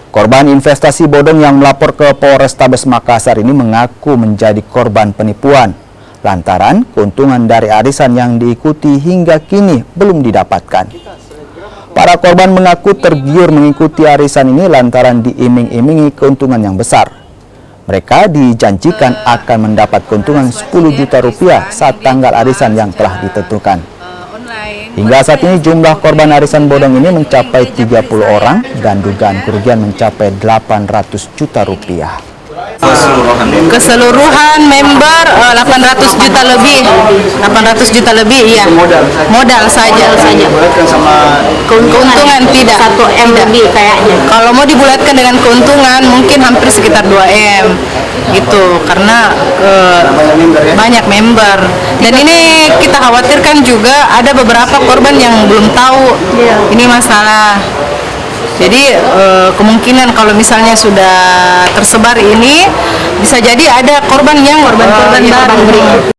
Korban investasi bodong yang melapor ke Polrestabes Makassar ini mengaku menjadi korban penipuan lantaran keuntungan dari arisan yang diikuti hingga kini belum didapatkan. Para korban mengaku tergiur mengikuti arisan ini lantaran diiming-imingi keuntungan yang besar. Mereka dijanjikan akan mendapat keuntungan 10 juta rupiah saat tanggal arisan yang telah ditentukan. Hingga saat ini jumlah korban arisan bodong ini mencapai 30 orang dan dugaan kerugian mencapai 800 juta rupiah. Keseluruhan member 800 juta lebih. 800 juta lebih, iya. Modal saja. Keuntungan tidak. 1 M lebih kayaknya. Kalau mau dibulatkan dengan keuntungan mungkin hampir sekitar 2 M. Gitu, karena banyak member. Dan ini kita khawatirkan juga ada beberapa korban yang belum tahu ini masalah. Jadi kemungkinan kalau misalnya sudah tersebar ini bisa jadi ada korban baru.